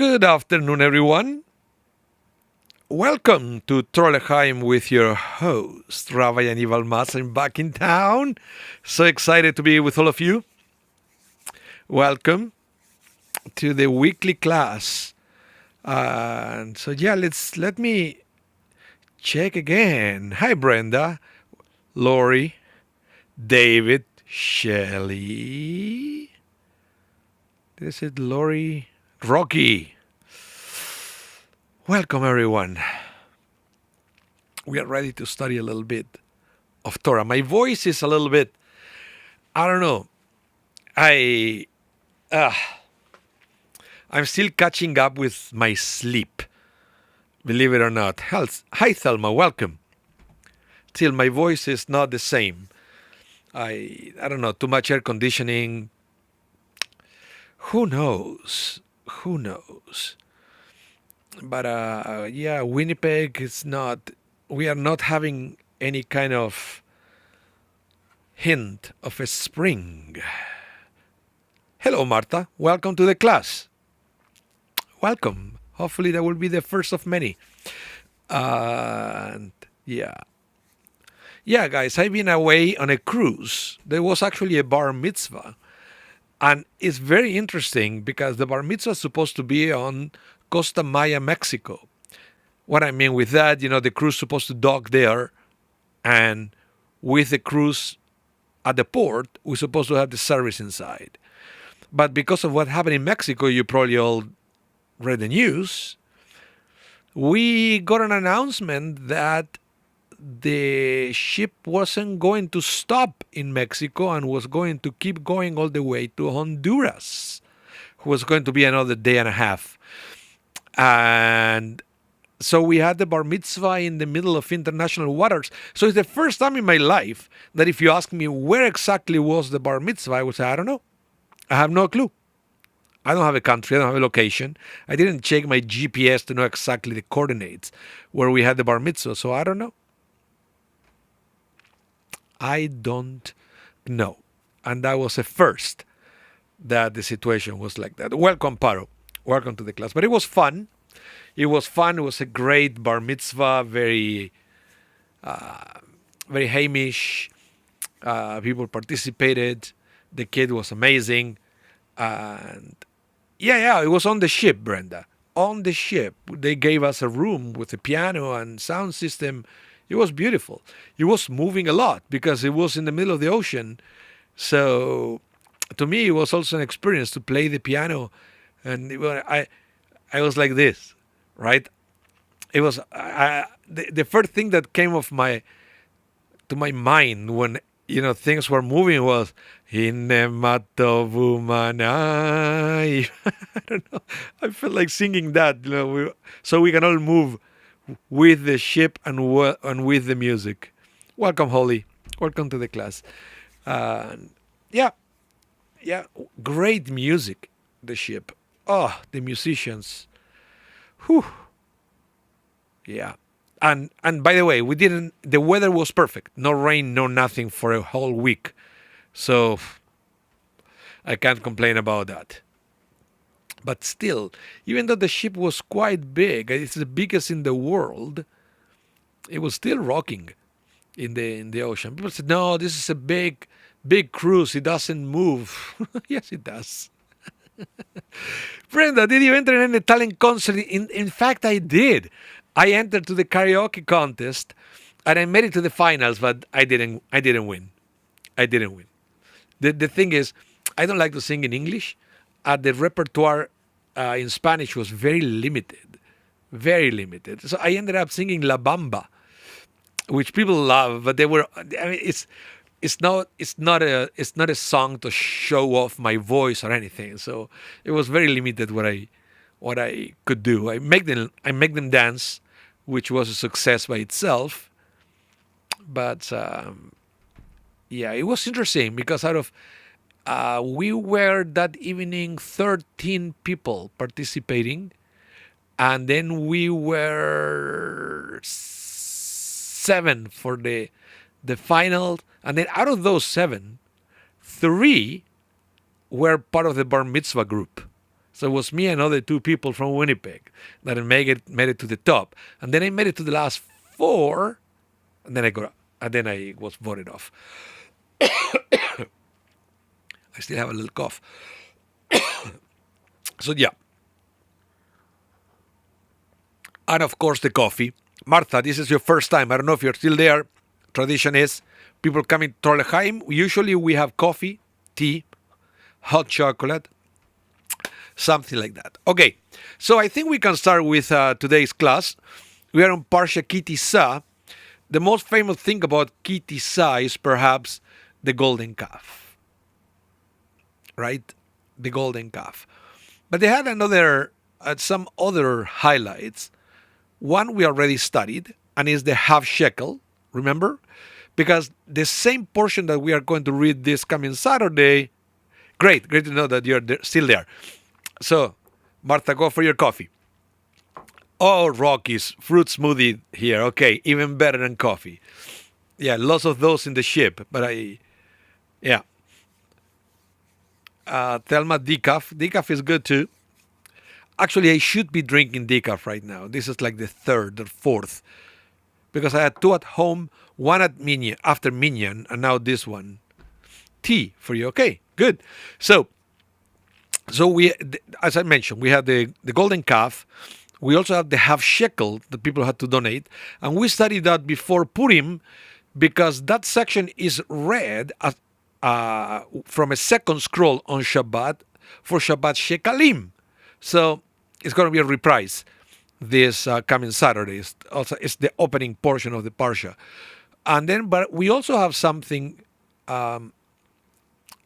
Good afternoon, everyone. Welcome to Trolleheim with your host, Rabbi Anibal. I'm back in town. So excited to be with all of you. Welcome to the weekly class. And so, let me check again. Hi, Brenda, Lori, David, Shelley. This is Lori, Rocky. Welcome, everyone. We are ready to study a little bit of Torah. My voice is a little bit, I don't know. I'm still catching up with my sleep, believe it or not. Hi, Thelma, welcome. Still, my voice is not the same. I don't know, too much air conditioning. Who knows? Who knows? But Winnipeg is not, we are not having any kind of hint of a spring. Hello, Marta. Welcome to the class. Welcome. Hopefully that will be the first of many. And yeah, guys, I've been away on a cruise. There was actually a bar mitzvah. And it's very interesting because the bar mitzvah is supposed to be on Costa Maya, Mexico. What I mean with that, the cruise is supposed to dock there, and with the cruise at the port, we're supposed to have the service inside. But because of what happened in Mexico, you probably all read the news, we got an announcement that the ship wasn't going to stop in Mexico and was going to keep going all the way to Honduras, who was going to be another day and a half. And so we had the bar mitzvah in the middle of international waters. So it's the first time in my life that if you ask me where exactly was the bar mitzvah, I would say, I don't know. I have no clue. I don't have a country. I don't have a location. I didn't check my GPS to know exactly the coordinates where we had the bar mitzvah. So I don't know. I don't know. And that was a first that the situation was like that. Welcome, Parah. Welcome to the class. But it was fun. It was fun. It was a great bar mitzvah. Very Hamish. People participated. The kid was amazing. And it was on the ship, Brenda. On the ship. They gave us a room with a piano and sound system. It was beautiful. It was moving a lot because it was in the middle of the ocean. So to me, it was also an experience to play the piano. And I was like this, right? It was the first thing that came to my mind when things were moving was Hinematovumanai. I don't know. I felt like singing that, so we can all move with the ship and with the music. Welcome, Holly. Welcome to the class. Great music. The ship. Oh, the musicians. Whew. Yeah. And by the way, the weather was perfect. No rain, no nothing for a whole week. So I can't complain about that. But still, even though the ship was quite big, it's the biggest in the world, it was still rocking in the ocean. People said, no, this is a big cruise. It doesn't move. Yes, it does. Brenda, did you enter in any talent concert? In fact, I did. I entered to the karaoke contest, and I made it to the finals, but I didn't win. I didn't win. The thing is, I don't like to sing in English. The repertoire in Spanish was very limited. Very limited. So I ended up singing La Bamba, which people love, but it's not a song to show off my voice or anything. So it was very limited what I could do. I make them dance, which was a success by itself. But it was interesting because out of we were that evening 13 people participating, and then we were 7 for the final. And then out of those 7, 3 were part of the bar mitzvah group. So it was me and other two people from Winnipeg that made it to the top. And then I made it to the last four, and then I was voted off. I still have a little cough. So yeah. And of course the coffee. Martha, this is your first time. I don't know if you're still there. Tradition is people coming to Torah L'chaim. Usually we have coffee, tea, hot chocolate, something like that. Okay, so I think we can start with today's class. We are on Parsha Ki Tisa. The most famous thing about Ki Tisa is perhaps the golden calf, right? The golden calf. But they had some other highlights. One we already studied, and is the half shekel, remember? Because the same portion that we are going to read this coming Saturday, great to know that you're still there. So, Martha, go for your coffee. Oh, Rockies, fruit smoothie here. Okay, even better than coffee. Yeah, lots of those in the ship, but yeah. Thelma, decaf. Decaf is good too. Actually, I should be drinking decaf right now. This is like the third or fourth. Because I had two at home, one at Minion, after Minion, and now this one. Tea for you. Okay, good. So we, as I mentioned, we have the golden calf. We also have the half shekel that people had to donate. And we studied that before Purim because that section is read as, from a second scroll on Shabbat for Shabbat Shekalim. So it's going to be a reprise this coming Saturday. It's the opening portion of the Parsha. And then, but we also have something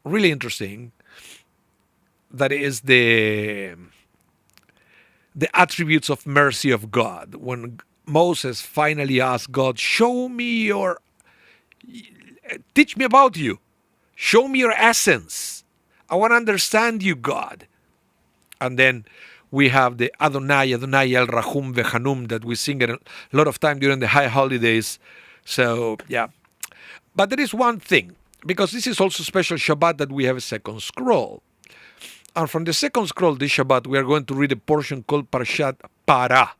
really interesting that is the attributes of mercy of God. When Moses finally asked God, teach me about you. Show me your essence. I want to understand you, God. And then we have the Adonai El Rahum Vehanum that we sing a lot of time during the high holidays. So, yeah. But there is one thing, because this is also special Shabbat that we have a second scroll. And from the second scroll this Shabbat, we are going to read a portion called Parshat Parah,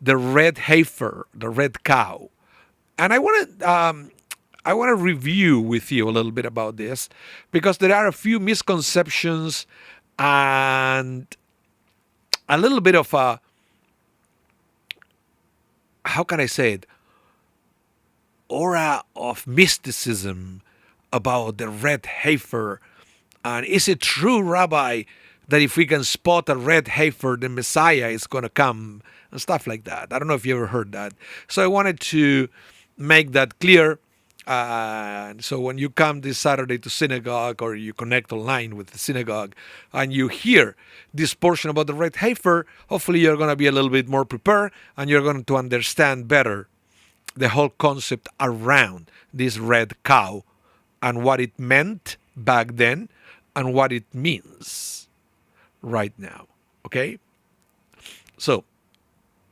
the red heifer, the red cow. And I want to review with you a little bit about this, because there are a few misconceptions and a little bit of how can I say it, aura of mysticism about the red heifer. And is it true, Rabbi, that if we can spot a red heifer, the Messiah is going to come, and stuff like that? I don't know if you ever heard that. So I wanted to make that clear. So when you come this Saturday to synagogue, or you connect online with the synagogue, and you hear this portion about the red heifer, hopefully you're going to be a little bit more prepared, and you're going to understand better the whole concept around this red cow and what it meant back then and what it means right now. Okay? So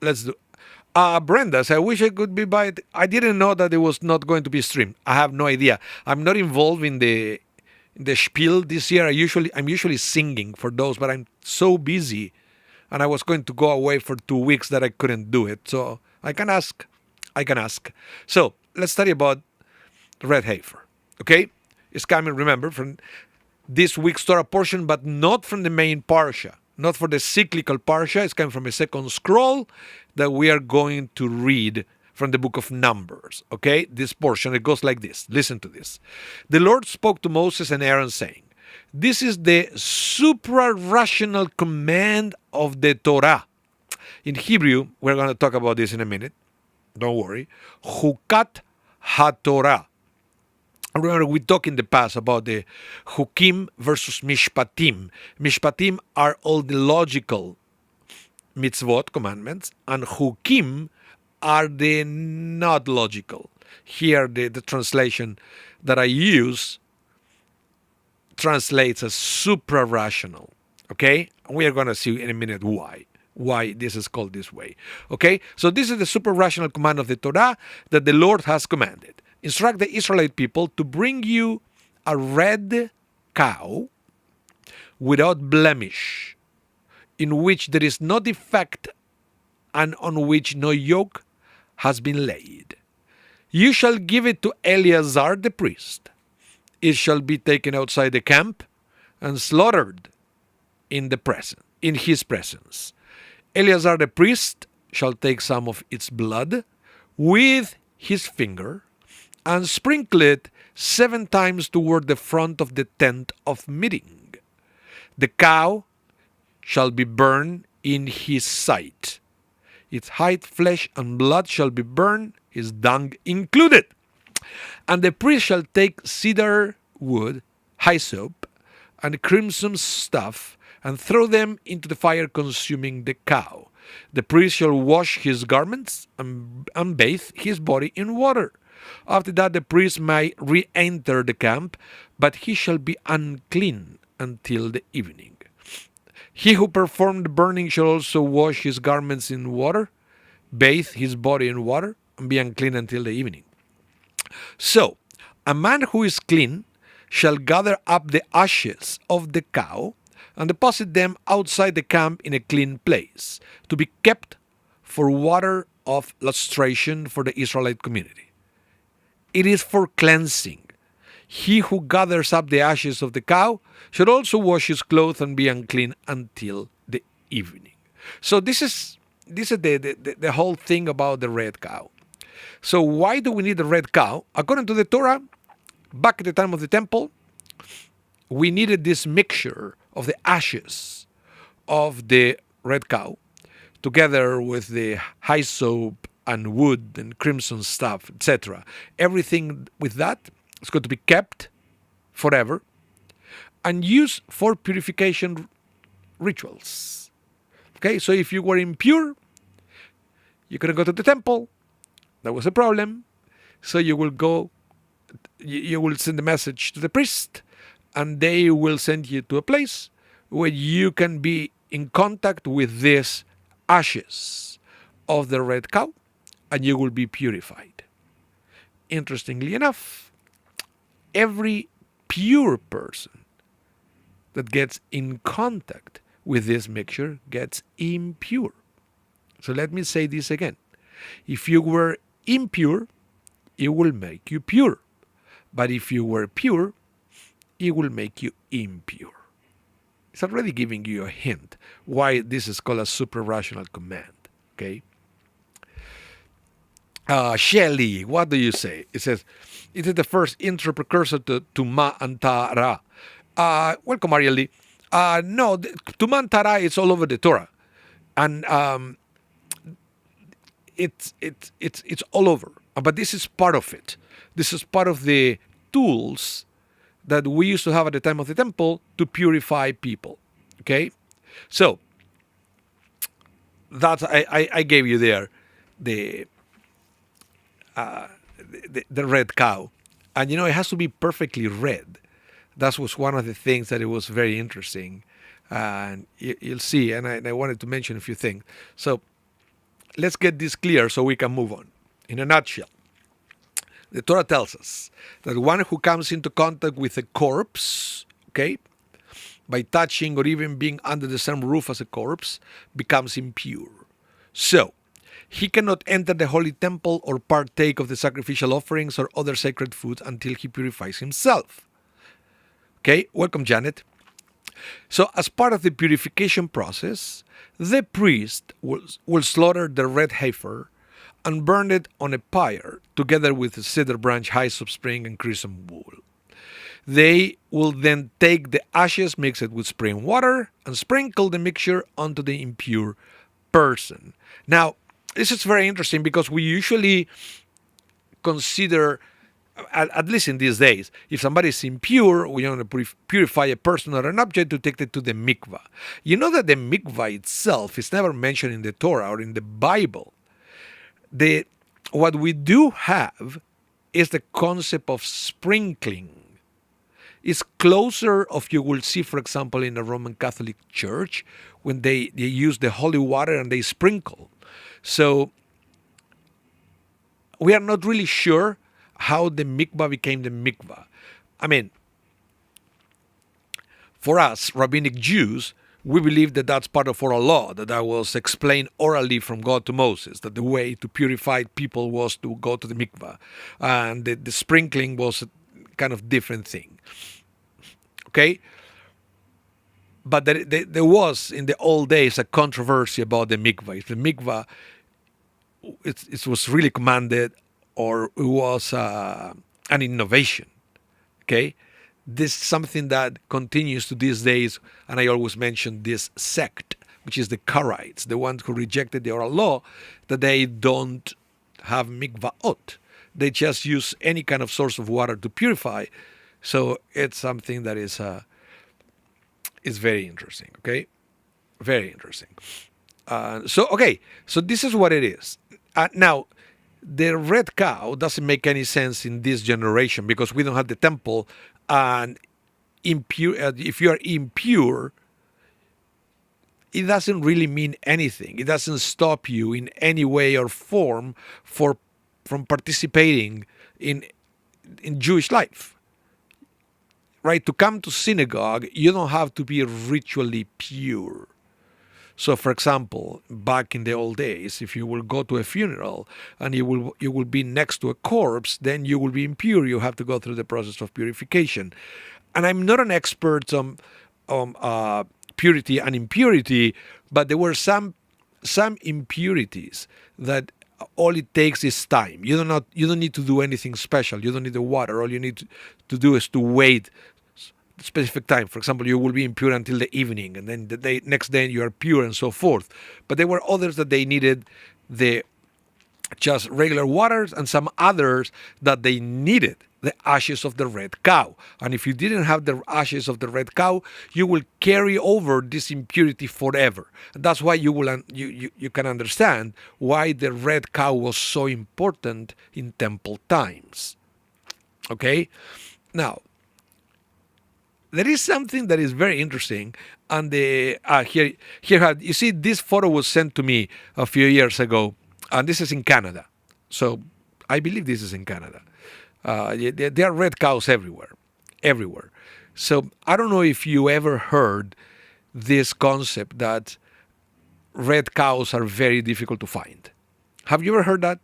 let's do. Brenda said, I wish I could be by it. I didn't know that it was not going to be streamed. I have no idea. I'm not involved in the spiel this year. I'm usually singing for those, but I'm so busy, and I was going to go away for 2 weeks that I couldn't do it. So I can ask. So let's study about the red heifer. Okay, it's coming. Remember, from this week's Torah portion, but not from the main parsha. Not for the cyclical parsha. It's coming from a second scroll that we are going to read from the book of Numbers. Okay, this portion, it goes like this. Listen to this. The Lord spoke to Moses and Aaron saying, this is the supra-rational command of the Torah. In Hebrew, we're going to talk about this in a minute. Don't worry. Chukat HaTorah. Remember, we talked in the past about the Hukim versus Mishpatim. Mishpatim are all the logical mitzvot, commandments, and Hukim are the not logical. Here, the translation that I use translates as supra-rational. Okay? We are going to see in a minute why this is called this way. Okay? So this is the supra-rational command of the Torah that the Lord has commanded. Instruct the Israelite people to bring you a red cow without blemish, in which there is no defect and on which no yoke has been laid. You shall give it to Eleazar the priest. It shall be taken outside the camp and slaughtered in his presence. Eleazar the priest shall take some of its blood with his finger and sprinkle it 7 times toward the front of the tent of meeting. The cow shall be burned in his sight. Its hide, flesh, and blood shall be burned, his dung included. And the priest shall take cedar wood, hyssop, and crimson stuff, and throw them into the fire, consuming the cow. The priest shall wash his garments and bathe his body in water. After that the priest may re-enter the camp, but he shall be unclean until the evening. He who performed the burning shall also wash his garments in water, bathe his body in water, and be unclean until the evening. So, a man who is clean shall gather up the ashes of the cow and deposit them outside the camp in a clean place, to be kept for water of lustration for the Israelite community. It is for cleansing. He who gathers up the ashes of the cow should also wash his clothes and be unclean until the evening. So this is the whole thing about the red cow. So why do we need the red cow? According to the Torah, back at the time of the temple, we needed this mixture of the ashes of the red cow together with the hyssop and wood and crimson stuff, etc. Everything with that is going to be kept forever and used for purification rituals. Okay, so if you were impure, you couldn't go to the temple. That was a problem. So you will send a message to the priest, and they will send you to a place where you can be in contact with these ashes of the red cow, and you will be purified. Interestingly enough, every pure person that gets in contact with this mixture gets impure. So let me say this again. If you were impure, it will make you pure. But if you were pure, it will make you impure. It's already giving you a hint why this is called a suprarational command. Okay? Shelley, what do you say? It says, it is the first intro precursor to Tuma and Tara. Welcome, Ariel. No, Tuma and Tara is all over the Torah. And it's all over. But this is part of it. This is part of the tools that we used to have at the time of the temple to purify people. Okay? So, that's I gave you there the red cow. And it has to be perfectly red. That was one of the things that it was very interesting. And you'll see, and I wanted to mention a few things. So, let's get this clear so we can move on. In a nutshell, the Torah tells us that one who comes into contact with a corpse, okay, by touching or even being under the same roof as a corpse, becomes impure. So, he cannot enter the holy temple or partake of the sacrificial offerings or other sacred foods until he purifies himself. Okay, welcome, Janet. So, as part of the purification process, the priest will slaughter the red heifer and burn it on a pyre together with a cedar branch, hyssop, spring, and crimson wool. They will then take the ashes, mix it with spring water, and sprinkle the mixture onto the impure person. Now, this is very interesting because we usually consider, at least in these days, if somebody is impure, we want to purify a person or an object to take it to the mikvah. You know that the mikvah itself is never mentioned in the Torah or in the Bible. What we do have is the concept of sprinkling. It's closer of you will see, for example, in the Roman Catholic Church, when they use the holy water and they sprinkle. So we are not really sure how the mikvah became the mikvah. I mean, for us, rabbinic Jews, we believe that that's part of oral law, that was explained orally from God to Moses, that the way to purify people was to go to the mikvah, and the sprinkling was a kind of different thing. Okay? But there was, in the old days, a controversy about the mikvah. If the mikvah, it was really commanded, or it was an innovation. Okay? This is something that continues to these days, and I always mention this sect, which is the Karaites, the ones who rejected the oral law, that they don't have mikvaot. They just use any kind of source of water to purify. So it's something that is very interesting, okay? Very interesting. So this is what it is. Now, the red cow doesn't make any sense in this generation because we don't have the temple, and if you are impure, it doesn't really mean anything. It doesn't stop you in any way or form from participating in Jewish life. Right? To come to synagogue, you don't have to be ritually pure. So, for example, back in the old days, if you will go to a funeral and you will be next to a corpse, then you will be impure. You have to go through the process of purification. And I'm not an expert on purity and impurity, but there were some impurities that all it takes is time. You don't need to do anything special. You don't need the water. All you need to do is to wait specific time. For example, you will be impure until the evening, and then the next day you are pure, and so forth. But there were others that they needed the just regular waters, and some others that they needed the ashes of the red cow. And if you didn't have the ashes of the red cow, you will carry over this impurity forever. And that's why you can understand why the red cow was so important in temple times. Okay? Now, there is something that is very interesting, and here you see, this photo was sent to me a few years ago, and this is in Canada. So I believe this is in Canada. There are red cows everywhere. So I don't know if you ever heard this concept that red cows are very difficult to find. Have you ever heard that?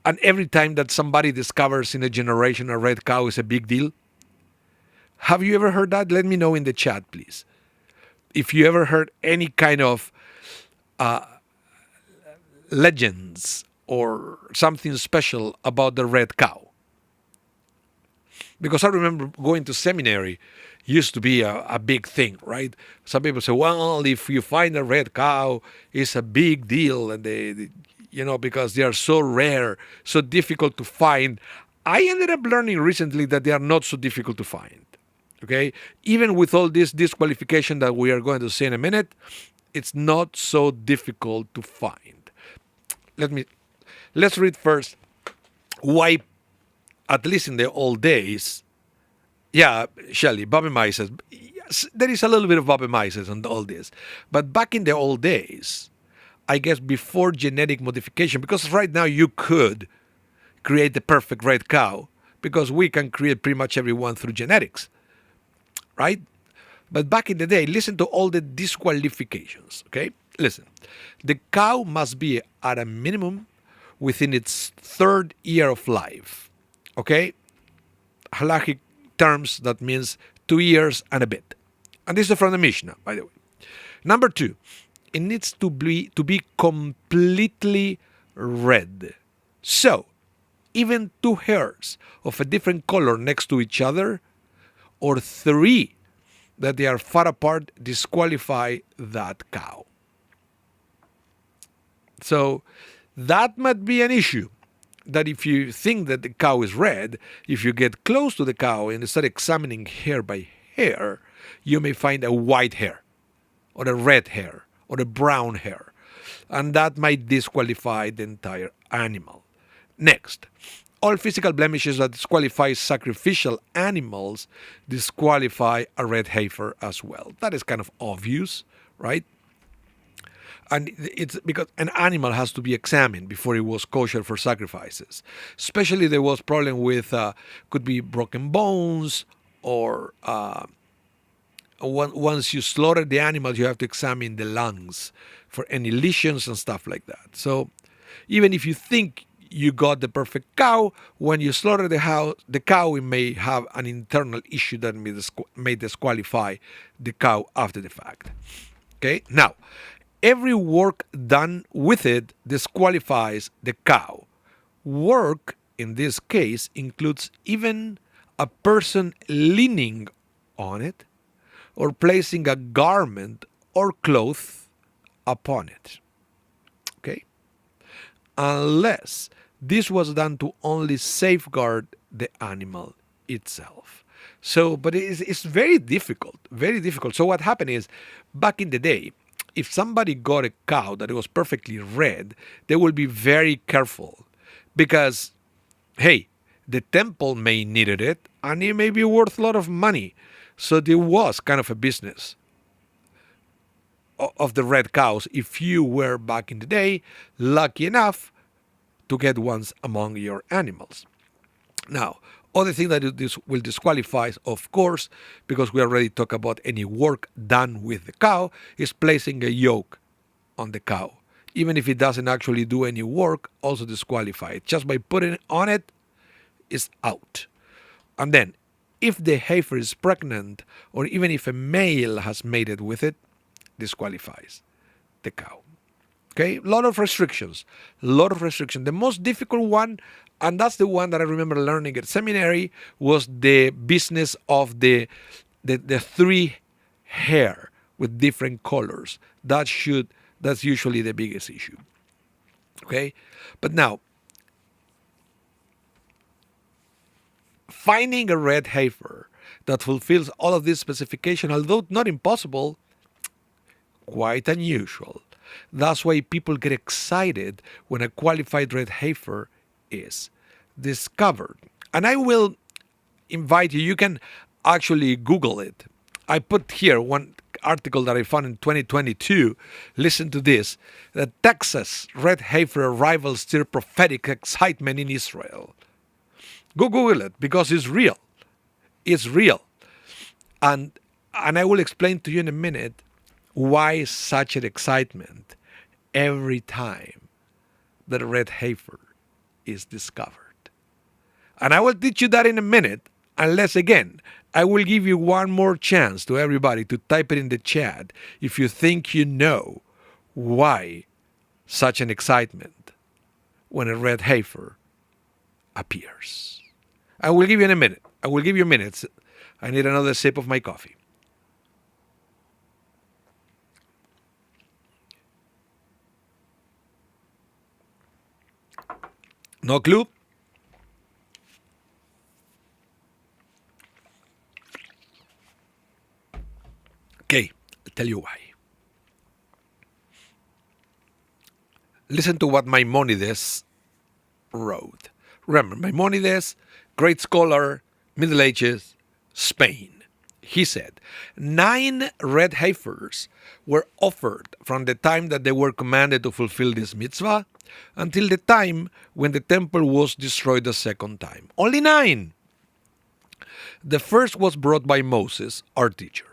And every time that somebody discovers in a generation a red cow is a big deal. Have you ever heard that? Let me know in the chat, please. If you ever heard any kind of legends or something special about the red cow. Because I remember going to seminary, used to be a big thing, right? Some people say, well, if you find a red cow, it's a big deal, and they because they are so rare, so difficult to find. I ended up learning recently that they are not so difficult to find. Okay, even with all this disqualification that we are going to see in a minute, it's not so difficult to find. Let's read first why, at least in the old days. Yeah, Shelley, Bobby Mises. Yes, there is a little bit of Bobby Mises on all this, but back in the old days, I guess before genetic modification, because right now you could create the perfect red cow because we can create pretty much everyone through genetics. Right? But back in the day, listen to all the disqualifications, okay? Listen. The cow must be at a minimum within its third year of life, okay? Halachic terms, that means 2 years and a bit. And this is from the Mishnah, by the way. Number 2, it needs to be completely red. So, even 2 hairs of a different color next to each other, or 3 that they are far apart, disqualify that cow. So that might be an issue. That if you think that the cow is red, if you get close to the cow and start examining hair by hair, you may find a white hair, or a red hair, or a brown hair. And that might disqualify the entire animal. Next. All physical blemishes that disqualify sacrificial animals disqualify a red heifer as well. That is kind of obvious, right? And it's because an animal has to be examined before it was kosher for sacrifices. Especially there was problem with, could be broken bones or once you slaughter the animals, you have to examine the lungs for any lesions and stuff like that. So even if you think you got the perfect cow, when you slaughter the cow, it may have an internal issue that may disqualify the cow after the fact. Okay, now every work done with it disqualifies the cow. Work in this case includes even a person leaning on it or placing a garment or cloth upon it. Okay? Unless this was done to only safeguard the animal itself. So, but it's very difficult, very difficult. So what happened is, back in the day, if somebody got a cow that was perfectly red, they will be very careful because, hey, the temple may needed it and it may be worth a lot of money. So there was kind of a business of the red cows if you were back in the day lucky enough to get ones among your animals. Now, other thing that this will disqualify, of course, because we already talked about any work done with the cow, is placing a yoke on the cow. Even if it doesn't actually do any work, also disqualify it. Just by putting it on it, is out. And then, if the heifer is pregnant, or even if a male has mated with it, disqualifies the cow. Okay, a lot of restrictions, The most difficult one, and that's the one that I remember learning at seminary, was the business of the three hair with different colors. That's usually the biggest issue. Okay, but now finding a red heifer that fulfills all of these specifications, although not impossible, quite unusual. That's why people get excited when a qualified red heifer is discovered. And I will invite you, you can actually Google it. I put here one article that I found in 2022. Listen to this. The Texas red heifer arrival stir prophetic excitement in Israel. Go Google it because it's real. It's real. And I will explain to you in a minute why such an excitement every time that a red heifer is discovered. And I will teach you that in a minute, unless again, I will give you one more chance to everybody to type it in the chat if you think you know why such an excitement when a red heifer appears. I will give you in a minute. I will give you minutes. I need another sip of my coffee. No clue? Okay, I'll tell you why. Listen to what Maimonides wrote. Remember, Maimonides, great scholar, Middle Ages, Spain. He said, 9 red heifers were offered from the time that they were commanded to fulfill this mitzvah until the time when the temple was destroyed the second time. Only 9. The first was brought by Moses, our teacher.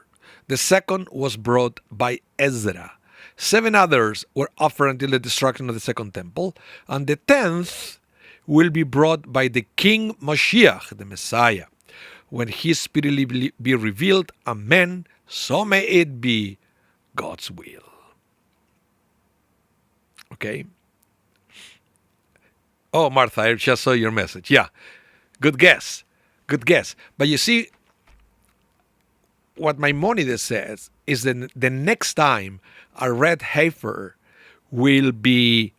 The second was brought by Ezra. 7 others were offered until the destruction of the second temple. And the 10th will be brought by the King Mashiach, the Messiah, when he speedily be revealed. Amen. So may it be God's will. Okay? Oh, Martha, I just saw your message. Yeah. Good guess. Good guess. But you see, what Maimonides says is that the next time a red heifer will be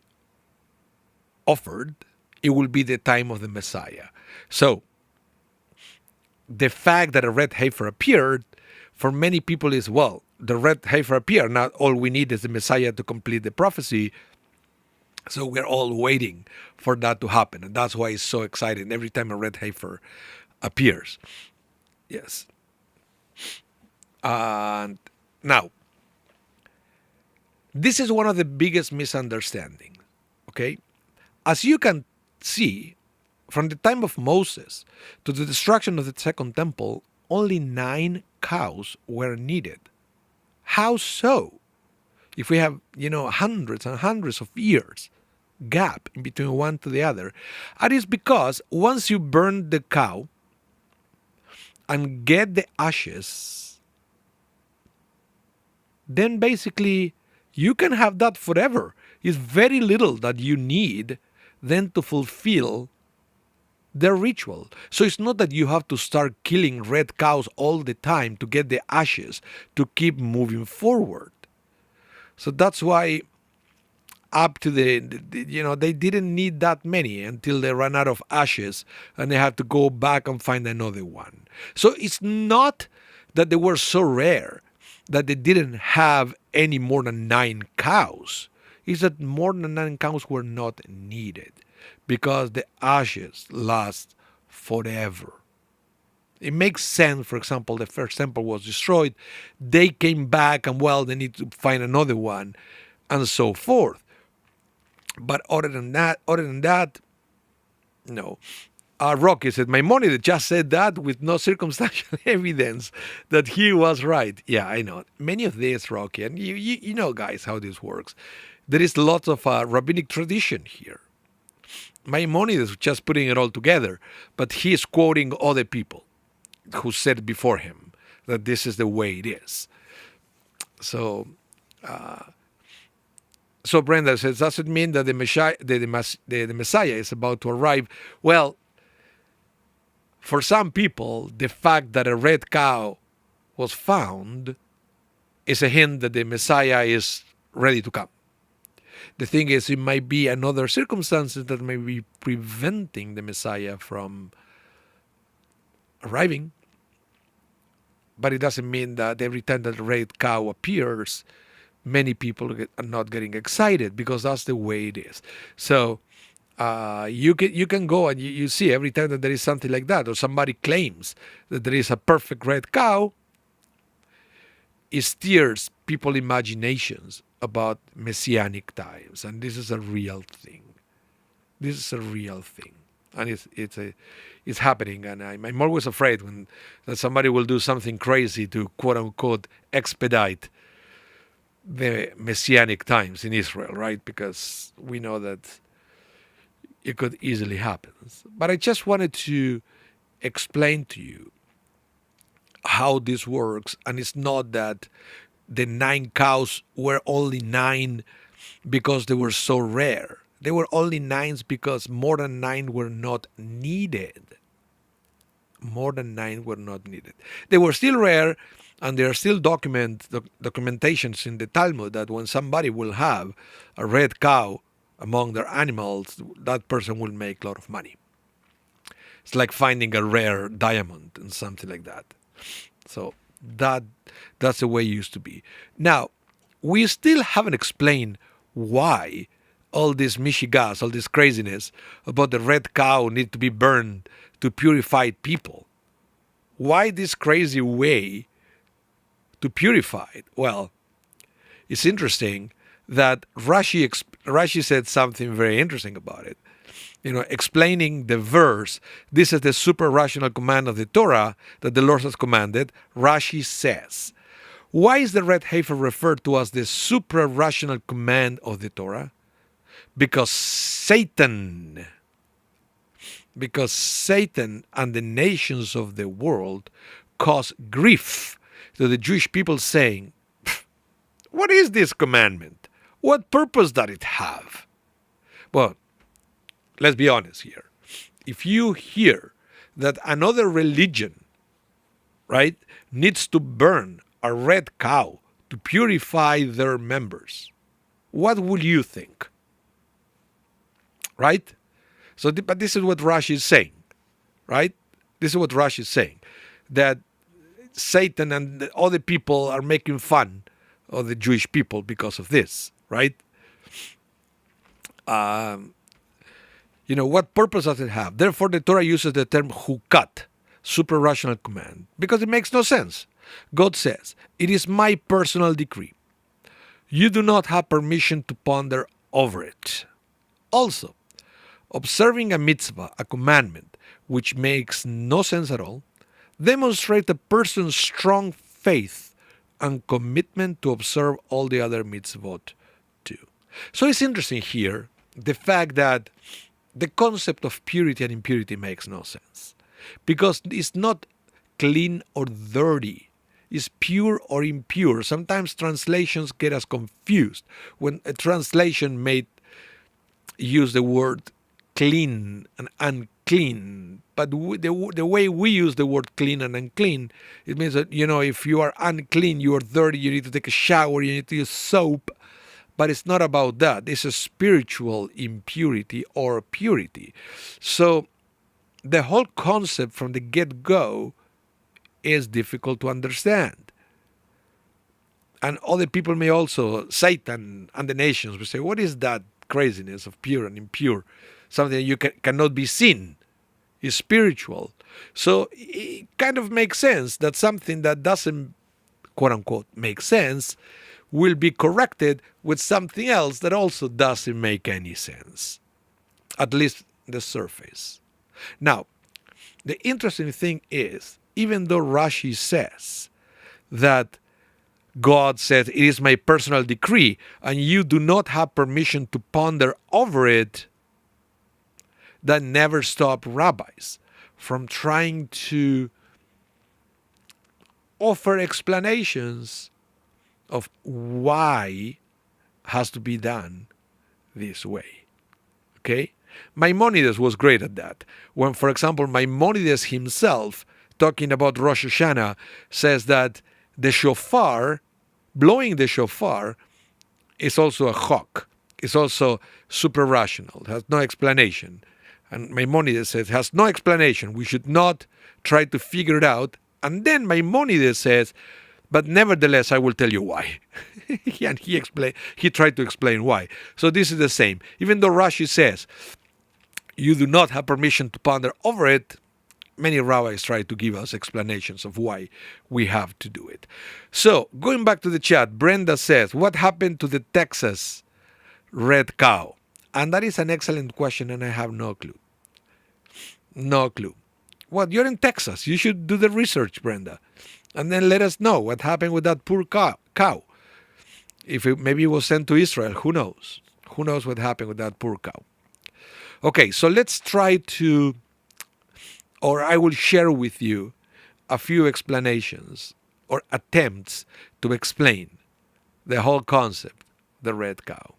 offered, it will be the time of the Messiah. So, the fact that a red heifer appeared, for many people is, well, the red heifer appeared. Now all we need is the Messiah to complete the prophecy. So we're all waiting for that to happen. And that's why it's so exciting every time a red heifer appears. Yes. And now, this is one of the biggest misunderstandings. Okay? As you can see, from the time of Moses to the destruction of the second temple, only 9 cows were needed. How so? If we have, hundreds and hundreds of years gap in between one to the other, and it's because once you burn the cow and get the ashes, then basically you can have that forever. It's very little that you need then to fulfill the ritual. So it's not that you have to start killing red cows all the time to get the ashes to keep moving forward. So that's why up to they didn't need that many until they ran out of ashes and they had to go back and find another one. So it's not that they were so rare that they didn't have any more than 9 cows. It's that more than 9 cows were not needed because the ashes last forever. It makes sense, for example, the first temple was destroyed. They came back and, they need to find another one and so forth. But other than that, no. Rocky said, Maimonides just said that with no circumstantial evidence that he was right. Yeah, I know. Many of these, Rocky, and you know, guys, how this works. There is lots of rabbinic tradition here. Maimonides is just putting it all together, but he is quoting other people who said before him that this is the way it is. So Brenda says, does it mean that the Messiah is about to arrive? Well, for some people, the fact that a red cow was found is a hint that the Messiah is ready to come. The thing is, it might be another circumstances that may be preventing the Messiah from arriving. But it doesn't mean that every time that a red cow appears, many people are not getting excited because that's the way it is. So you can go and you see every time that there is something like that, or somebody claims that there is a perfect red cow, it steers people's imaginations about messianic times, and this is a real thing. This is a real thing, and it's happening. And I'm always afraid that somebody will do something crazy to quote unquote expedite the messianic times in Israel, right? Because we know that it could easily happen. But I just wanted to explain to you how this works, and it's not that the 9 cows were only 9 because they were so rare. They were only 9s because more than 9 were not needed. More than 9 were not needed. They were still rare, and there are still documentations in the Talmud that when somebody will have a red cow among their animals, that person will make a lot of money. It's like finding a rare diamond and something like that. So that's the way it used to be. Now, we still haven't explained why all this mishigas, all this craziness about the red cow need to be burned to purify people. Why this crazy way to purify it? Well, it's interesting that Rashi said something very interesting about it. Explaining the verse, this is the super rational command of the Torah that the Lord has commanded. Rashi says, why is the red heifer referred to as the super rational command of the Torah? Because Satan and the nations of the world cause grief to the Jewish people, saying, what is this commandment? What purpose does it have? Well, let's be honest here. If you hear that another religion, right, needs to burn a red cow to purify their members, what will you think? Right? But this is what Rashi is saying, right? This is what Rashi is saying, that Satan and the other people are making fun of the Jewish people because of this, right? What purpose does it have? Therefore, the Torah uses the term hukat, super rational command, because it makes no sense. God says, it is my personal decree. You do not have permission to ponder over it. Also, observing a mitzvah, a commandment, which makes no sense at all, demonstrate a person's strong faith and commitment to observe all the other mitzvot too. So it's interesting here the fact that the concept of purity and impurity makes no sense because it's not clean or dirty. It's pure or impure. Sometimes translations get us confused when a translation may use the word clean and unclean. But the way we use the word clean and unclean, it means that, if you are unclean, you are dirty, you need to take a shower, you need to use soap. But it's not about that. It's a spiritual impurity or purity. So the whole concept from the get-go is difficult to understand. And other people may also, Satan and the nations will say, what is that craziness of pure and impure? Something that you cannot be seen is spiritual. So it kind of makes sense that something that doesn't, quote unquote, make sense will be corrected with something else that also doesn't make any sense, at least the surface. Now, the interesting thing is, even though Rashi says that God said, it is my personal decree, and you do not have permission to ponder over it, that never stopped rabbis from trying to offer explanations of why has to be done this way. Okay? Maimonides was great at that. When, for example, Maimonides himself, talking about Rosh Hashanah, says that the shofar, blowing the shofar, is also a chok. It's also super rational. It has no explanation. And Maimonides says it has no explanation. We should not try to figure it out. And then Maimonides says, but nevertheless, I will tell you why. And he tried to explain why. So this is the same. Even though Rashi says, you do not have permission to ponder over it, many rabbis try to give us explanations of why we have to do it. So, going back to the chat, Brenda says, what happened to the Texas red cow? And that is an excellent question, and I have no clue. No clue. Well, you're in Texas. You should do the research, Brenda. And then let us know what happened with that poor cow. If maybe it was sent to Israel, who knows? Who knows what happened with that poor cow? Okay, so let's try to, or I will share with you a few explanations or attempts to explain the whole concept, the red cow.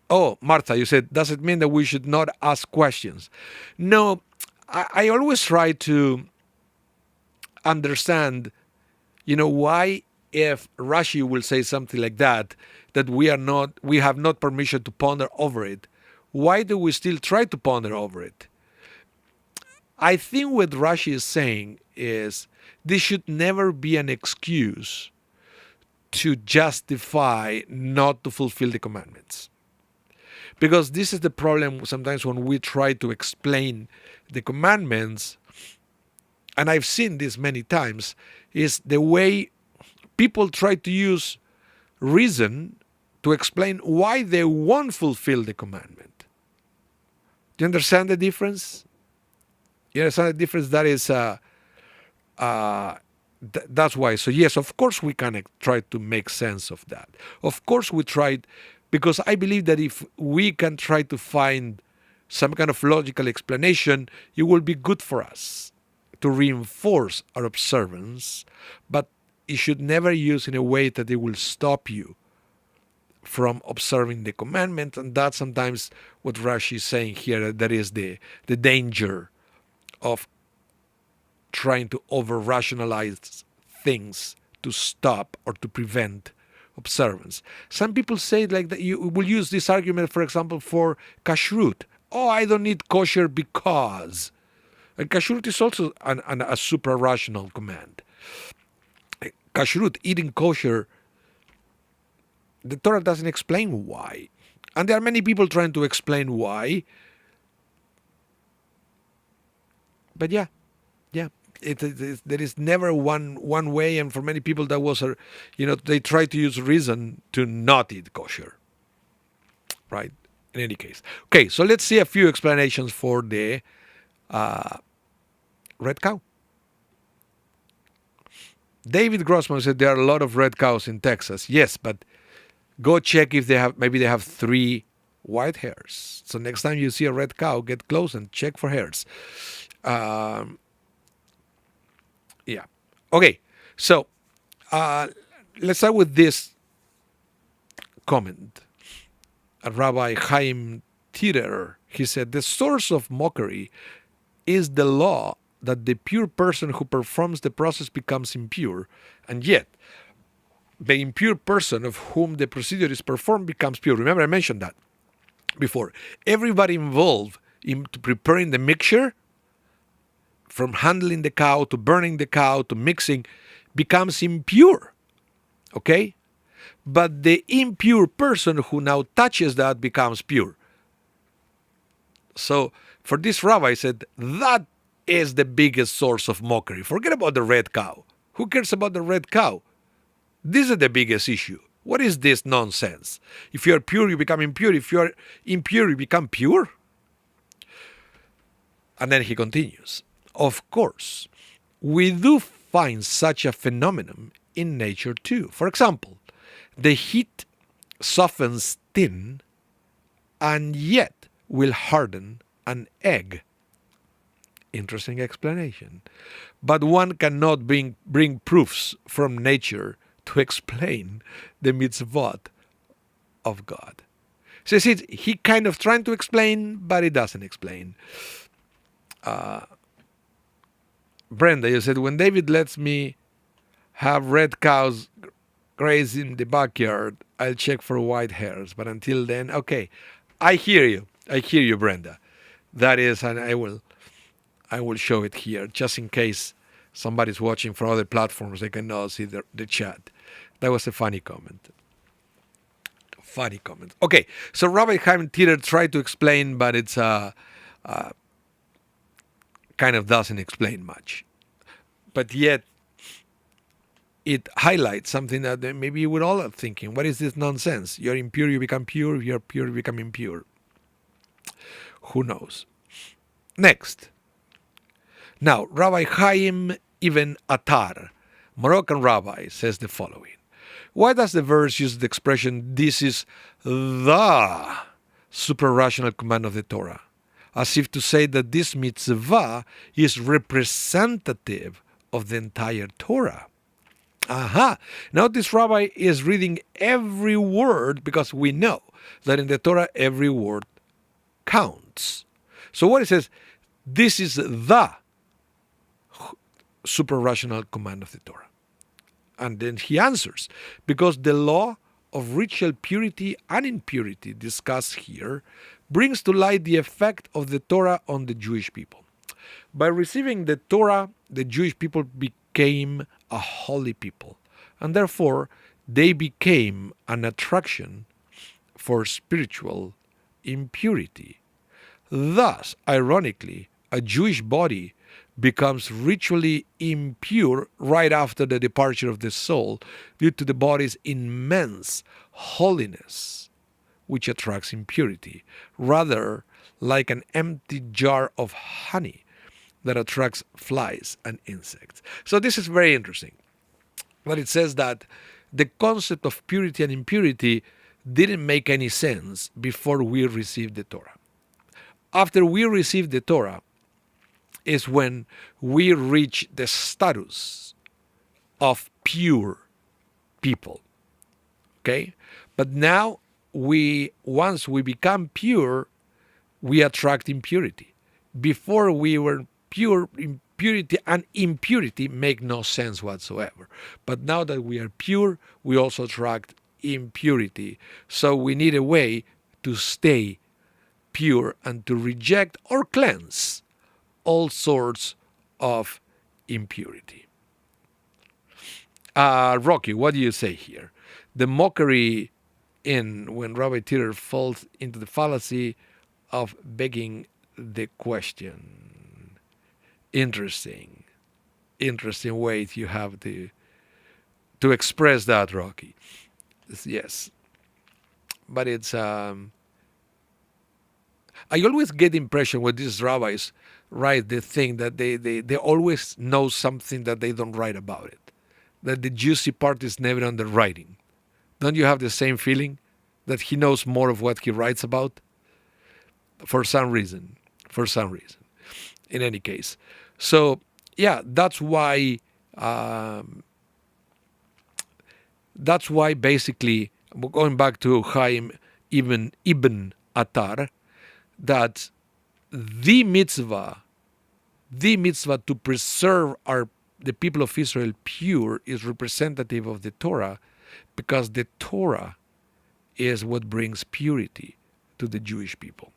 Oh, Martha, you said, does it mean that we should not ask questions? No, I always try to understand, why if Rashi will say something like that we have not permission to ponder over it, why do we still try to ponder over it? I think what Rashi is saying is this should never be an excuse to justify not to fulfill the commandments. Because this is the problem sometimes when we try to explain the commandments, and I've seen this many times, is the way people try to use reason to explain why they won't fulfill the commandment. Do you understand the difference? You understand the difference? That is, that's why. So yes, of course we can try to make sense of that. Of course we tried, because I believe that if we can try to find some kind of logical explanation, it will be good for us to reinforce our observance, but it should never use in a way that it will stop you from observing the commandment. And that's sometimes what Rashi is saying here, that is the danger of trying to over-rationalize things to stop or to prevent observance. Some people say like that you will use this argument, for example, for kashrut. Oh, I don't need kosher because. And kashrut is also a supra-rational command. Kashrut, eating kosher, the Torah doesn't explain why. And there are many people trying to explain why. But yeah. There is never one way, and for many people that was, they try to use reason to not eat kosher. Right? In any case. Okay, so let's see a few explanations for the red cow. David Grossman said there are a lot of red cows in Texas. Yes, but go check if maybe they have 3 white hairs. So next time you see a red cow, get close and check for hairs. Um, yeah. Okay. So let's start with this comment. Rabbi Chaim Tirer, he said, the source of mockery is the law that the pure person who performs the process becomes impure, and yet the impure person of whom the procedure is performed becomes pure. Remember, I mentioned that before. Everybody involved in preparing the mixture, from handling the cow to burning the cow to mixing, becomes impure. Okay? But the impure person who now touches that becomes pure. So for this rabbi said, that is the biggest source of mockery. Forget about the red cow. Who cares about the red cow? This is the biggest issue. What is this nonsense? If you are pure, you become impure. If you are impure, you become pure. And then he continues. Of course, we do find such a phenomenon in nature too. For example, the heat softens tin and yet will harden an egg. Interesting explanation. But one cannot bring proofs from nature to explain the mitzvot of God. So he kind of trying to explain, but he doesn't explain. Brenda, you said, when David lets me have red cows graze in the backyard, I'll check for white hairs. But until then, okay. I hear you, Brenda. That is, and I will show it here, just in case somebody's watching from other platforms, they cannot see the chat. That was a funny comment. Okay, so Rabbi Chaim Tirer tried to explain, but it's kind of doesn't explain much. But yet, it highlights something that maybe we're all thinking, what is this nonsense? You're impure, you become pure. You're pure, you become impure. Who knows? Next. Now, Rabbi Chaim Ibn Attar, Moroccan rabbi, says the following. Why does the verse use the expression, this is the supra-rational command of the Torah? As if to say that this mitzvah is representative of the entire Torah. Aha! Now this rabbi is reading every word, because we know that in the Torah every word counts. So what it says, this is the supra-rational command of the Torah. And then he answers, because the law of ritual purity and impurity discussed here brings to light the effect of the Torah on the Jewish people. By receiving the Torah, the Jewish people became a holy people, and therefore they became an attraction for spiritual impurity. Thus, ironically, a Jewish body becomes ritually impure right after the departure of the soul due to the body's immense holiness, which attracts impurity, rather like an empty jar of honey that attracts flies and insects. So this is very interesting. But it says that the concept of purity and impurity didn't make any sense before we received the Torah. After we received the Torah is when we reach the status of pure people. Okay? But now once we become pure, we attract impurity. Before we were pure, impurity and impurity make no sense whatsoever. But now that we are pure, we also attract impurity. So we need a way to stay pure and to reject or cleanse all sorts of impurity. Rocky, what do you say here? The mockery when Rabbi Tirer falls into the fallacy of begging the question. Interesting way you have to express that, Rocky. Yes. But it's I always get the impression when these rabbis write the thing that they always know something that they don't write about it. that the juicy part is never on the writing. Don't you have the same feeling that he knows more of what he writes about? For some reason. For some reason. In any case. So, yeah, that's why basically, going back to Chaim Ibn Attar, that the mitzvah to preserve the people of Israel pure is representative of the Torah, because the Torah is what brings purity to the Jewish people.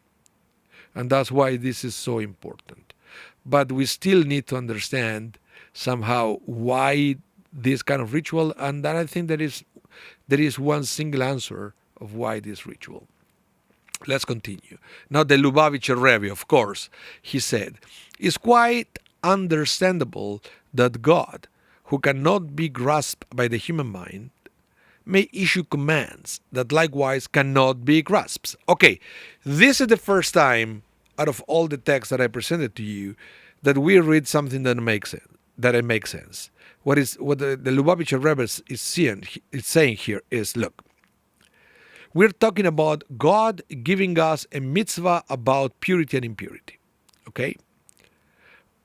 And that's why this is so important. But we still need to understand somehow why this kind of ritual, and then I think there is one single answer of why this ritual. Let's continue. Now the Lubavitcher Rebbe, of course, he said, it's quite understandable that God, who cannot be grasped by the human mind, may issue commands that likewise cannot be grasped. Okay, this is the first time out of all the texts that I presented to you that we read something that makes sense. What the Lubavitcher Rebbe is saying here is, look, we're talking about God giving us a mitzvah about purity and impurity. Okay?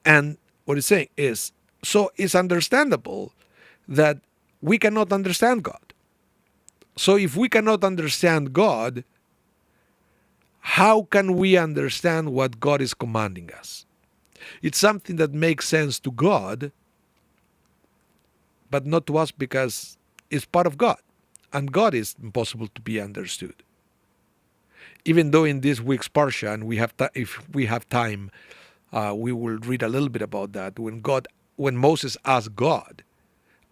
And what he's saying is, so it's understandable that we cannot understand God. So if we cannot understand God, how can we understand what God is commanding us? It's something that makes sense to God, but not to us, because it's part of God. And God is impossible to be understood. Even though in this week's Parsha, and if we have time, we will read a little bit about that. When Moses asked God,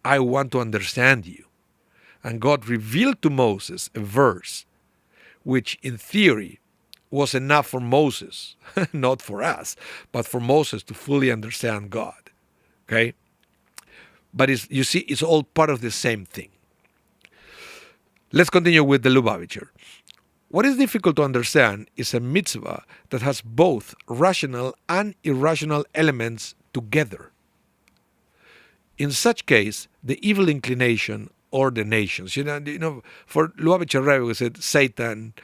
I want to understand you. And God revealed to Moses a verse which in theory was enough for Moses, not for us, but for Moses to fully understand God. Okay? But you see, it's all part of the same thing. Let's continue with the Lubavitcher. What is difficult to understand is a mitzvah that has both rational and irrational elements together. In such case, the evil inclination or the nations. You know, for Lubavitcher Rebbe, we said Satan,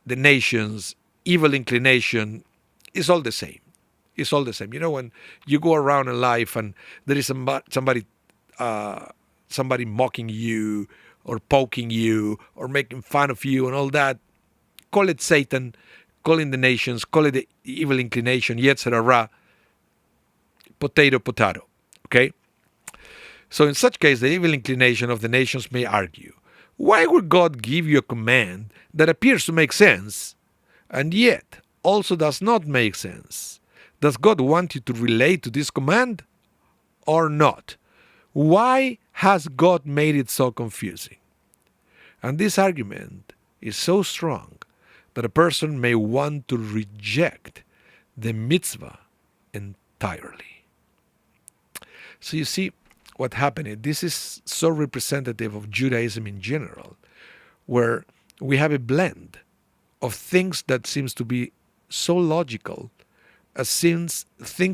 the nations, evil inclination, is all the same. It's all the same. You know, when you go around in life and there is somebody mocking you or poking you or making fun of you and all that, call it Satan, call it the nations, call it the evil inclination, Yetzer Hara, potato, okay? So in such case, the evil inclination of the nations may argue, why would God give you a command that appears to make sense and yet also does not make sense? Does God want you to relate to this command or not? Why has God made it so confusing? And this argument is so strong that a person may want to reject the mitzvah entirely. So you see what happened. This is so representative of Judaism in general, where we have a blend of things that seems to be so logical as things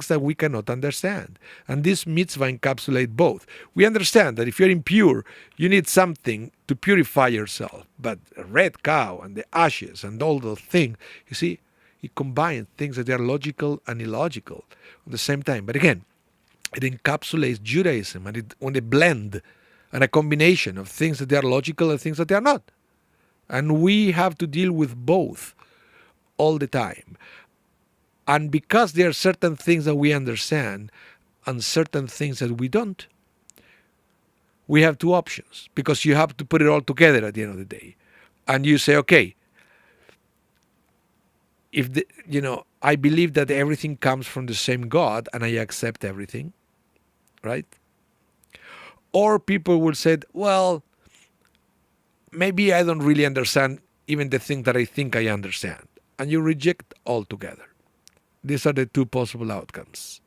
that we cannot understand. And this mitzvah encapsulates both. We understand that if you're impure, you need something to purify yourself. But a red cow and the ashes and all those things, you see, it combines things that are logical and illogical at the same time. But again, it encapsulates Judaism, and on a blend and a combination of things that are logical and things that they are not. And we have to deal with both all the time. And because there are certain things that we understand and certain things that we don't, we have two options, because you have to put it all together at the end of the day. And you say, okay, I believe that everything comes from the same God and I accept everything, right? Or people will say, well, maybe I don't really understand even the thing that I think I understand. And you reject altogether. These are the two possible outcomes.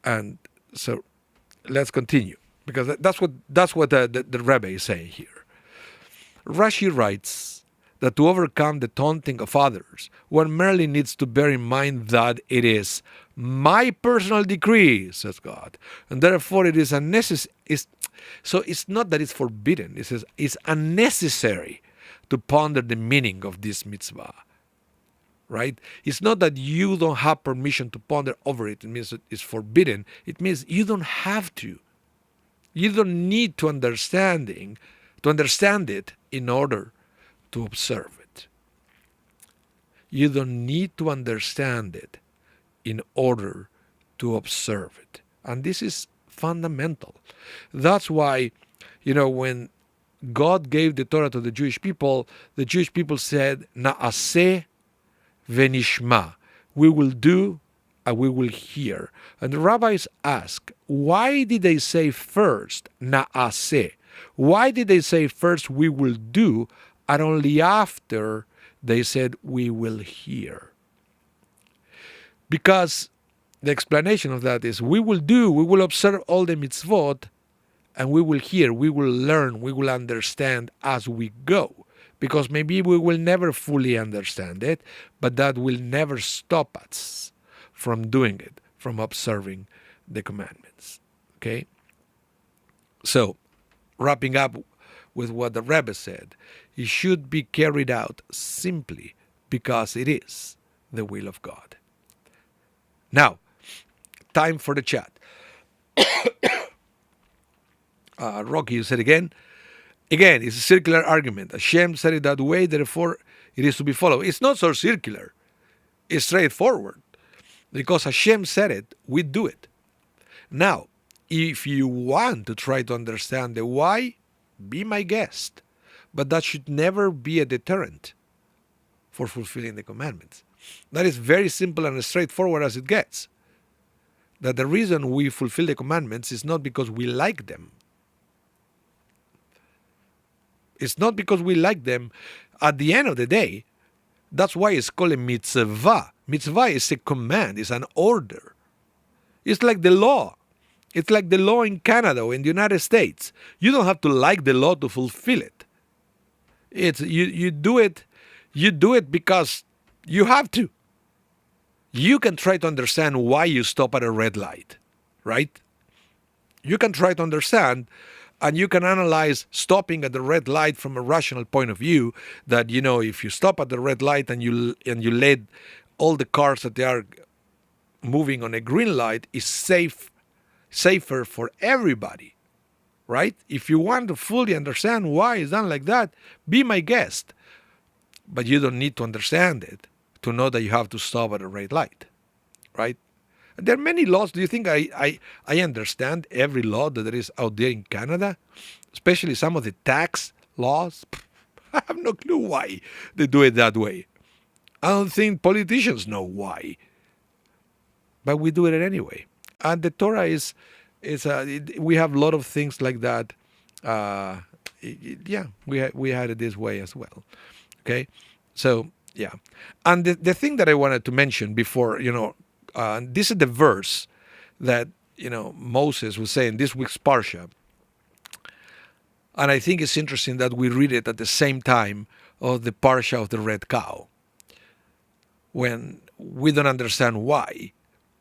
And so let's continue, because that's what the Rebbe is saying here. Rashi writes that to overcome the taunting of others, one merely needs to bear in mind that it is my personal decree, says God. And therefore it is unnecessary. So it's not that it's forbidden. It says it's unnecessary to ponder the meaning of this mitzvah. Right? It's not that you don't have permission to ponder over it. It means it's forbidden. It means you don't have to. You don't need to understand it in order to observe it. You don't need to understand it in order to observe it. And this is fundamental. That's why, when God gave the Torah to the Jewish people said, Na'aseh venishma. We will do and we will hear. And the rabbis ask, why did they say first, Na'aseh? Why did they say first, we will do, and only after they said, we will hear? Because the explanation of that is, we will observe all the mitzvot, and we will hear, we will learn, we will understand as we go. Because maybe we will never fully understand it, but that will never stop us from doing it, from observing the commandments. Okay? So, wrapping up with what the Rebbe said, it should be carried out simply because it is the will of God. Now, time for the chat. Rocky, you said again, it's a circular argument. Hashem said it that way, therefore it is to be followed. It's not so circular. It's straightforward. Because Hashem said it, we do it. Now, if you want to try to understand the why, be my guest. But that should never be a deterrent for fulfilling the commandments. That is very simple and as straightforward as it gets. That the reason we fulfill the commandments is not because we like them. It's not because we like them. At the end of the day, that's why it's called a mitzvah. Mitzvah is a command, it's an order. It's like the law. It's like the law in Canada or in the United States. You don't have to like the law to fulfill it. It's you do it because you have to. You can try to understand why you stop at a red light, right? You can try to understand, and you can analyze stopping at the red light from a rational point of view, that, if you stop at the red light and you let all the cars that they are moving on a green light, is safer for everybody, right? If you want to fully understand why it's done like that, be my guest. But you don't need to understand it to know that you have to stop at a red light, right? There are many laws. Do you think I understand every law that there is out there in Canada? Especially some of the tax laws? I have no clue why they do it that way. I don't think politicians know why. But we do it anyway. And the Torah we have a lot of things like that. We had it this way as well. Okay? So, yeah. And the thing that I wanted to mention before, this is the verse that, Moses was saying this week's Parsha. And I think it's interesting that we read it at the same time of the Parsha of the red cow. When we don't understand why.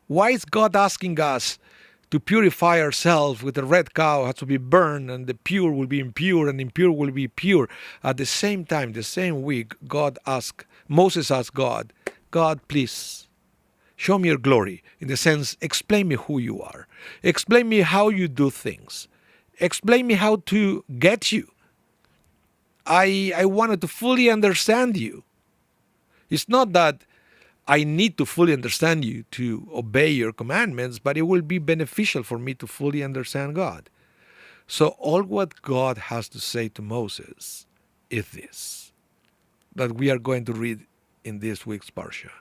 Why is God asking us to purify ourselves with the red cow has to be burned, and the pure will be impure, and impure will be pure? At the same time, the same week, Moses asked God, please, show me your glory. In the sense, explain me who you are. Explain me how you do things. Explain me how to get you. I wanted to fully understand you. It's not that I need to fully understand you to obey your commandments, but it will be beneficial for me to fully understand God. So all what God has to say to Moses is this, that we are going to read in this week's Parsha.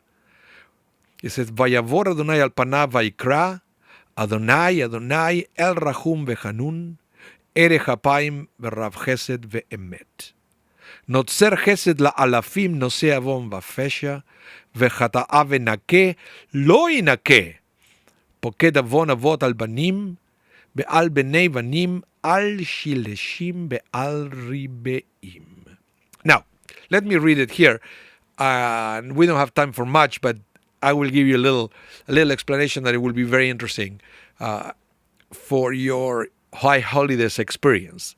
It says, Vayavor Adonai al panav vayikra, Adonai, Adonai, el rachum vechanun, erech apayim v'rav chesed ve'emet. Notzer chesed la'alafim noseh avon v'fesha, וחטאה ונקה לא ינקה פוקד עוון אבות על בנים ועל בני בנים על שילשים ועל ריבעים. Now, let me read it here. We don't have time for much, but I will give you a little explanation that it will be very interesting for your high holidays experience.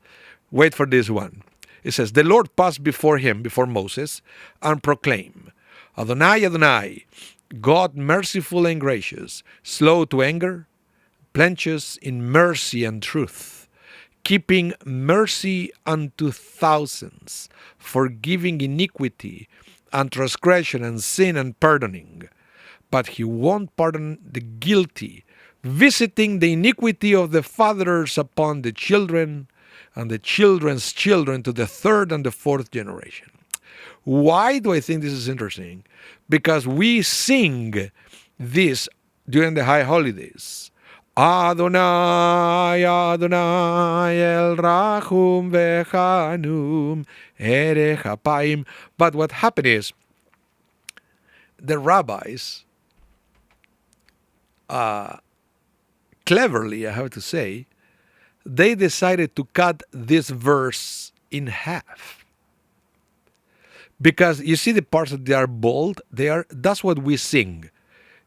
Wait for this one. It says, the Lord passed before him, before Moses, and proclaimed, Adonai, Adonai, God merciful and gracious, slow to anger, plenteous in mercy and truth, keeping mercy unto thousands, forgiving iniquity and transgression and sin and pardoning. But he won't pardon the guilty, visiting the iniquity of the fathers upon the children and the children's children to the third and the fourth generation. Why do I think this is interesting? Because we sing this during the high holidays. Adonai, Adonai, El Rahum Vechanum, Erech Hapaim. But what happened is, the rabbis, cleverly, I have to say, they decided to cut this verse in half. Because you see the parts that they are bold, that's what we sing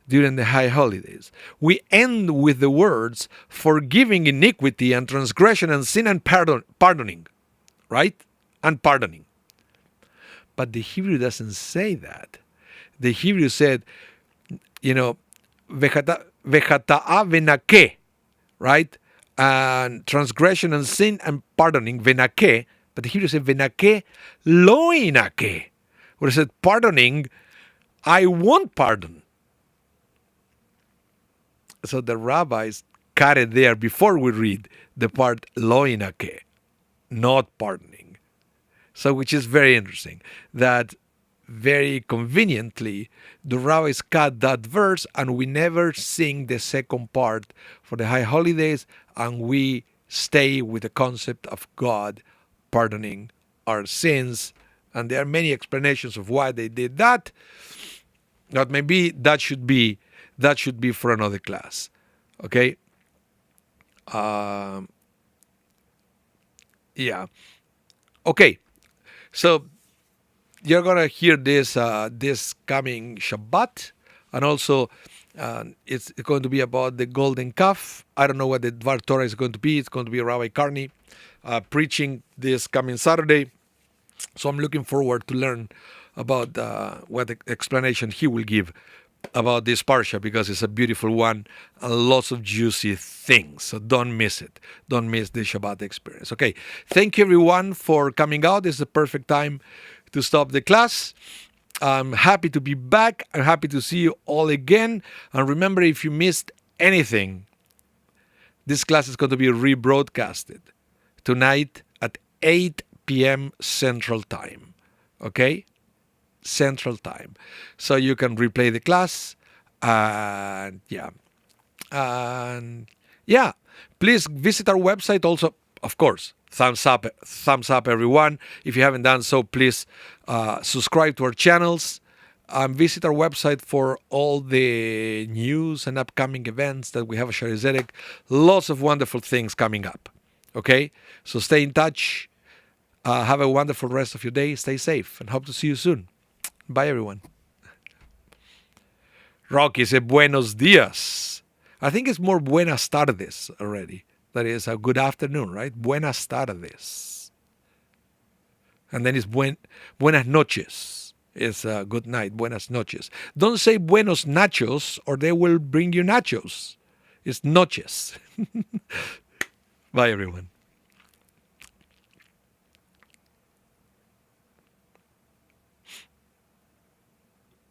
during the high holidays. We end with the words, forgiving iniquity and transgression and sin and pardoning, right? And pardoning. But the Hebrew doesn't say that. The Hebrew said, vechata'a venake, right? And transgression and sin and pardoning, venake. But the Hebrew said, venake lo inake. Where it said, pardoning, I won't pardon. So the rabbis cut it there before we read the part lo inake, not pardoning. So which is very interesting, that very conveniently, the rabbis cut that verse and we never sing the second part for the high holidays, and we stay with the concept of God pardoning our sins. And there are many explanations of why they did that. But maybe that should be for another class. Okay? Yeah. Okay. So you're gonna hear this this coming Shabbat, and also it's going to be about the golden calf. I don't know what the Dvar Torah is going to be. It's going to be Rabbi Carney preaching this coming Saturday. So I'm looking forward to learn about what explanation he will give about this parsha, because it's a beautiful one and lots of juicy things. So don't miss it. Don't miss the Shabbat experience. Okay. Thank you everyone for coming out. This is the perfect time to stop the class. I'm happy to be back. I'm happy to see you all again. And remember, if you missed anything, this class is going to be rebroadcasted tonight at 8 p.m. Central Time. Okay? Central Time. So you can replay the class. And please visit our website also. Of course, thumbs up everyone. If you haven't done so, please subscribe to our channels. Visit our website for all the news and upcoming events that we have at Shaarei Zedek. Lots of wonderful things coming up. Okay? So stay in touch. Have a wonderful rest of your day. Stay safe and hope to see you soon. Bye, everyone. Rocky said buenos dias. I think it's more buenas tardes already. That is a good afternoon, right? Buenas tardes. And then it's buenas noches. It's a good night. Buenas noches. Don't say buenos nachos or they will bring you nachos. It's noches. Bye, everyone.